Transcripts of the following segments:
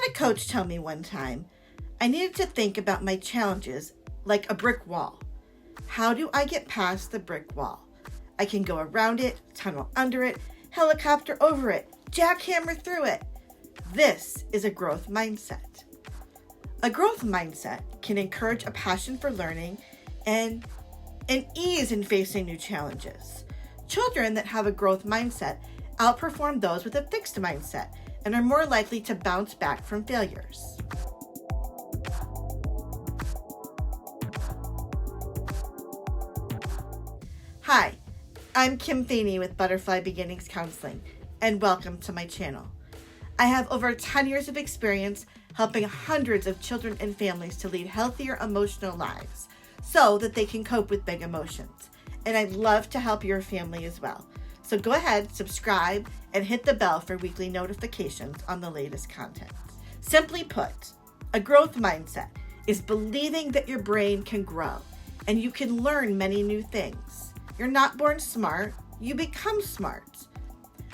a coach tell me one time, I needed to think about my challenges like a brick wall. How do I get past the brick wall? I can go around it, tunnel under it, helicopter over it, jackhammer through it. This is a growth mindset. A growth mindset can encourage a passion for learning and an ease in facing new challenges. Children that have a growth mindset outperform those with a fixed mindset and are more likely to bounce back from failures. Hi, I'm Kim Feeney with Butterfly Beginnings Counseling, and welcome to my channel. I have over 10 years of experience helping hundreds of children and families to lead healthier emotional lives so that they can cope with big emotions. And I'd love to help your family as well. So go ahead, subscribe, and hit the bell for weekly notifications on the latest content. Simply put, a growth mindset is believing that your brain can grow and you can learn many new things. You're not born smart, you become smart.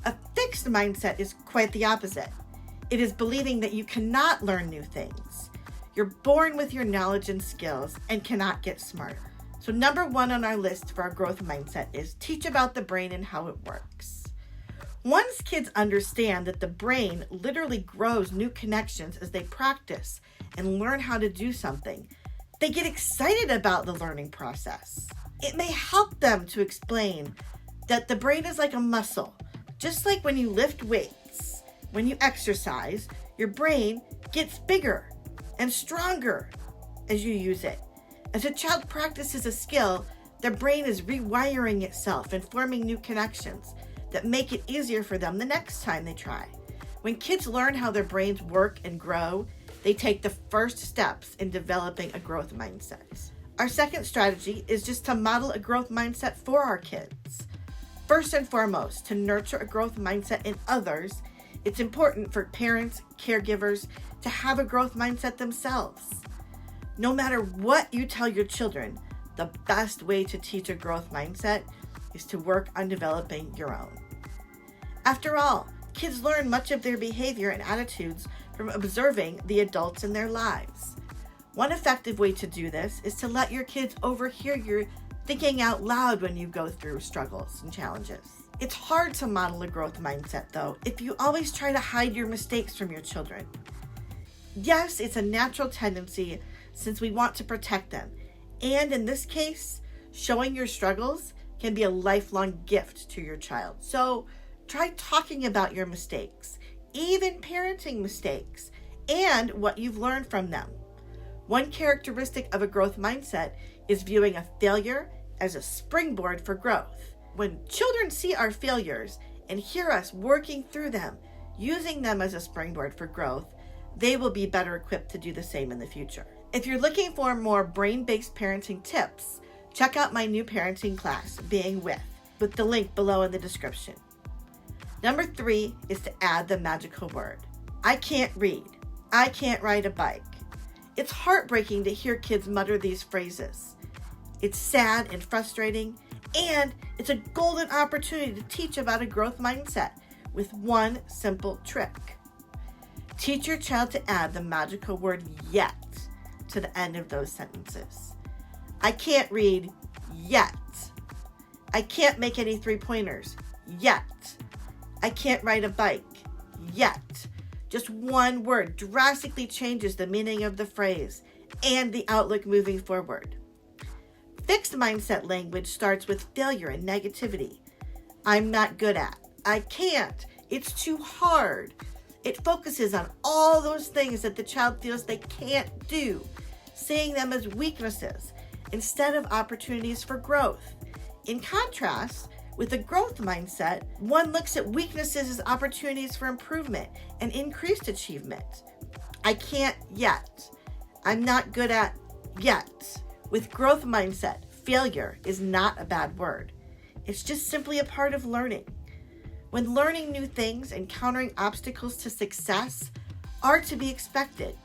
A fixed mindset is quite the opposite. It is believing that you cannot learn new things. You're born with your knowledge and skills and cannot get smarter. So number one on our list for our growth mindset is teach about the brain and how it works. Once kids understand that the brain literally grows new connections as they practice and learn how to do something, they get excited about the learning process. It may help them to explain that the brain is like a muscle. Just like when you lift weights, when you exercise, your brain gets bigger and stronger as you use it. As a child practices a skill, their brain is rewiring itself and forming new connections that make it easier for them the next time they try. When kids learn how their brains work and grow, they take the first steps in developing a growth mindset. Our second strategy is just to model a growth mindset for our kids. First and foremost, to nurture a growth mindset in others, it's important for parents, caregivers, to have a growth mindset themselves. No matter what you tell your children, the best way to teach a growth mindset is to work on developing your own. After all, kids learn much of their behavior and attitudes from observing the adults in their lives. One effective way to do this is to let your kids overhear your thinking out loud when you go through struggles and challenges. It's hard to model a growth mindset, though, if you always try to hide your mistakes from your children. Yes, it's a natural tendency since we want to protect them. And in this case, showing your struggles can be a lifelong gift to your child. So try talking about your mistakes, even parenting mistakes, and what you've learned from them. One characteristic of a growth mindset is viewing a failure as a springboard for growth. When children see our failures and hear us working through them, using them as a springboard for growth, they will be better equipped to do the same in the future. If you're looking for more brain-based parenting tips, check out my new parenting class, Being With the link below in the description. Number 3 is to add the magical word. I can't read. I can't ride a bike. It's heartbreaking to hear kids mutter these phrases. It's sad and frustrating, and it's a golden opportunity to teach about a growth mindset with one simple trick. Teach your child to add the magical word yet to the end of those sentences. I can't read yet. I can't make any 3-pointers yet. I can't ride a bike yet. Just one word drastically changes the meaning of the phrase and the outlook moving forward. Fixed mindset language starts with failure and negativity. I'm not good at. I can't. It's too hard. It focuses on all those things that the child feels they can't do, seeing them as weaknesses instead of opportunities for growth. In contrast, with a growth mindset, one looks at weaknesses as opportunities for improvement and increased achievement. I can't yet. I'm not good at yet. With growth mindset, failure is not a bad word. It's just simply a part of learning. When learning new things, encountering obstacles to success are to be expected.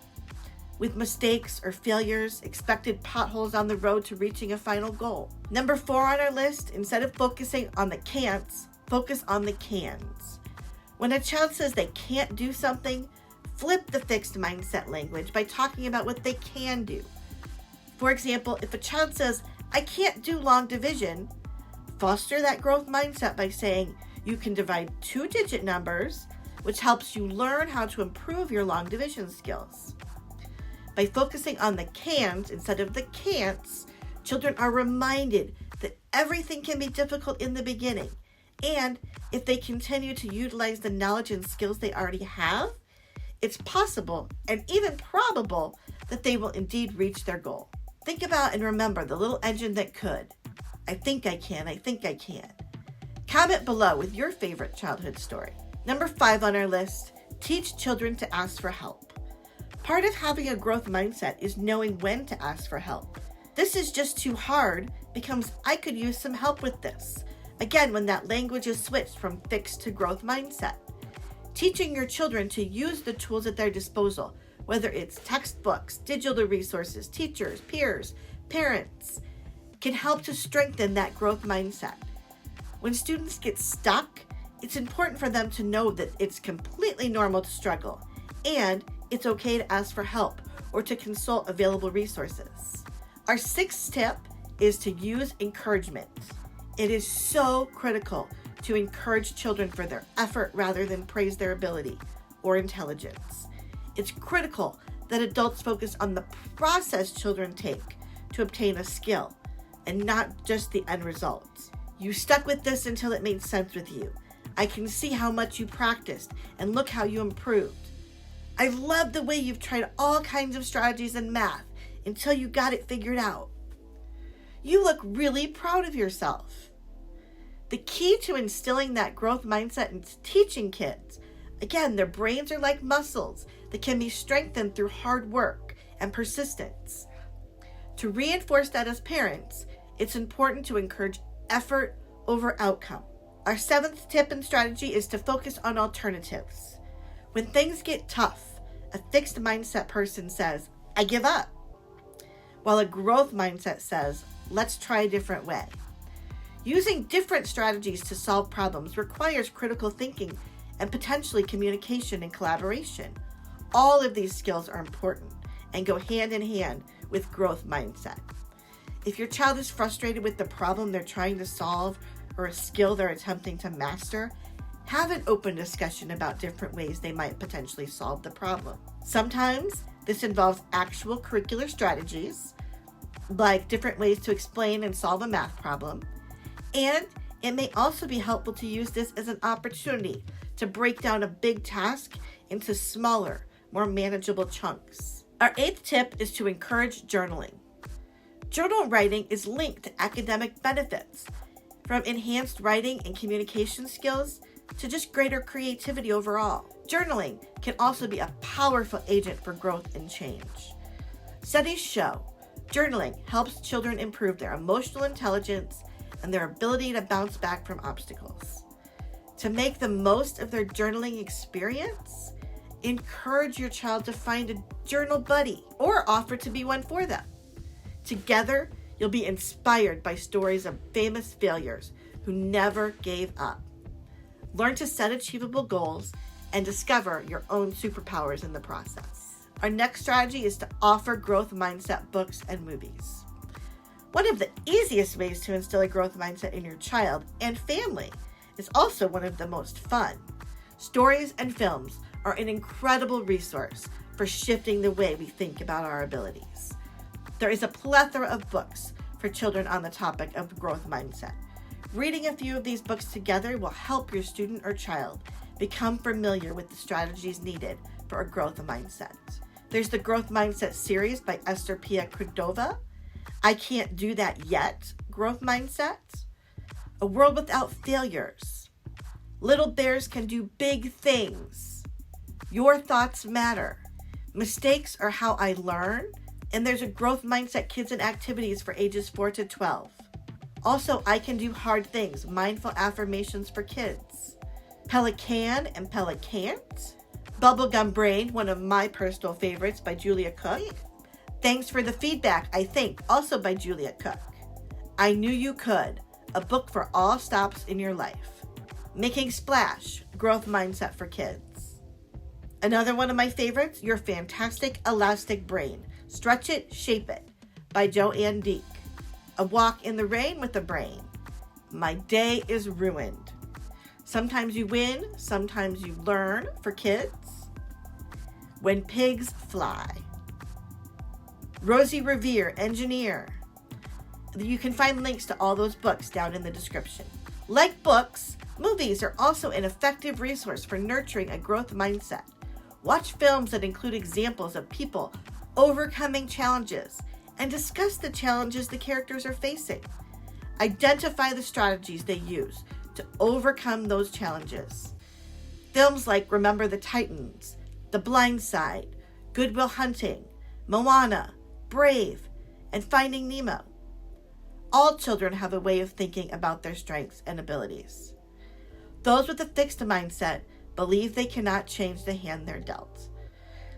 With mistakes or failures, expected potholes on the road to reaching a final goal. Number 4 on our list, instead of focusing on the can'ts, focus on the cans. When a child says they can't do something, Flip the fixed mindset language by talking about what they can do. For example, if a child says, "I can't do long division," foster that growth mindset by saying, "You can divide 2-digit numbers," which helps you learn how to improve your long division skills. By focusing on the cans instead of the can'ts, children are reminded that everything can be difficult in the beginning, and if they continue to utilize the knowledge and skills they already have, it's possible and even probable that they will indeed reach their goal. Think about and remember the little engine that could. I think I can, I think I can. Comment below with your favorite childhood story. Number 5 on our list, teach children to ask for help. Part of having a growth mindset is knowing when to ask for help. "This is just too hard" becomes "I could use some help with this." Again, when that language is switched from fixed to growth mindset. Teaching your children to use the tools at their disposal, whether it's textbooks, digital resources, teachers, peers, parents, can help to strengthen that growth mindset. When students get stuck, it's important for them to know that it's completely normal to struggle, and it's okay to ask for help or to consult available resources. Our 6th tip is to use encouragement. It is so critical to encourage children for their effort rather than praise their ability or intelligence. It's critical that adults focus on the process children take to obtain a skill and not just the end results. You stuck with this until it made sense with you. I can see how much you practiced and look how you improved. I love the way you've tried all kinds of strategies in math until you got it figured out. You look really proud of yourself. The key to instilling that growth mindset and teaching kids, again, their brains are like muscles that can be strengthened through hard work and persistence. To reinforce that as parents, it's important to encourage effort over outcome. Our 7th tip and strategy is to focus on alternatives. When things get tough, a fixed mindset person says, "I give up," while a growth mindset says, "Let's try a different way." Using different strategies to solve problems requires critical thinking and potentially communication and collaboration. All of these skills are important and go hand in hand with growth mindset. If your child is frustrated with the problem they're trying to solve or a skill they're attempting to master, have an open discussion about different ways they might potentially solve the problem. Sometimes this involves actual curricular strategies, like different ways to explain and solve a math problem, and it may also be helpful to use this as an opportunity to break down a big task into smaller, more manageable chunks. Our 8th tip is to encourage journaling. Journal writing is linked to academic benefits, from enhanced writing and communication skills to just greater creativity overall. Journaling can also be a powerful agent for growth and change. Studies show journaling helps children improve their emotional intelligence and their ability to bounce back from obstacles. To make the most of their journaling experience, encourage your child to find a journal buddy or offer to be one for them. Together, you'll be inspired by stories of famous failures who never gave up. Learn to set achievable goals and discover your own superpowers in the process. Our next strategy is to offer growth mindset books and movies. One of the easiest ways to instill a growth mindset in your child and family is also one of the most fun. Stories and films are an incredible resource for shifting the way we think about our abilities. There is a plethora of books for children on the topic of growth mindset. Reading a few of these books together will help your student or child become familiar with the strategies needed for a growth mindset. There's the Growth Mindset series by Esther Cordova. I Can't Do That Yet, Growth Mindset. A World Without Failures. Little Bears Can Do Big Things. Your Thoughts Matter. Mistakes Are How I Learn. And there's a Growth Mindset Kids and Activities for ages 4 to 12. Also, I Can Do Hard Things, Mindful Affirmations for Kids. Pelican and Pelicant. Bubblegum Brain, one of my personal favorites by Julia Cook. Thanks for the Feedback, I Think, also by Julia Cook. I Knew You Could, a book for all stops in your life. Making Splash, Growth Mindset for Kids. Another one of my favorites, Your Fantastic Elastic Brain. Stretch It, Shape It by Joanne Deek. A Walk in the Rain with a Brain. My Day is Ruined. Sometimes You Win, Sometimes You Learn for kids. When Pigs Fly. Rosie Revere, Engineer. You can find links to all those books down in the description. Like books, movies are also an effective resource for nurturing a growth mindset. Watch films that include examples of people overcoming challenges and discuss the challenges the characters are facing. Identify the strategies they use to overcome those challenges. Films like Remember the Titans, The Blind Side, Good Will Hunting, Moana, Brave, and Finding Nemo. All children have a way of thinking about their strengths and abilities. Those with a fixed mindset believe they cannot change the hand they're dealt.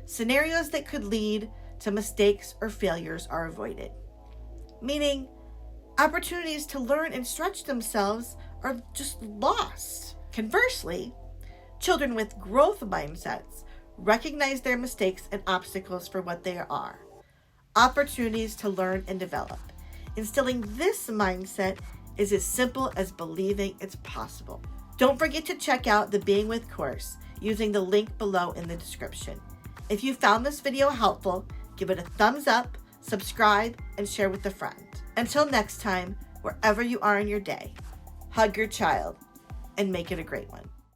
Scenarios that could lead to mistakes or failures are avoided, meaning opportunities to learn and stretch themselves are just lost. Conversely, children with growth mindsets recognize their mistakes and obstacles for what they are, opportunities to learn and develop. Instilling this mindset is as simple as believing it's possible. Don't forget to check out the Being With course using the link below in the description. If you found this video helpful, give it a thumbs up, subscribe, and share with a friend. Until next time, wherever you are in your day, hug your child and make it a great one.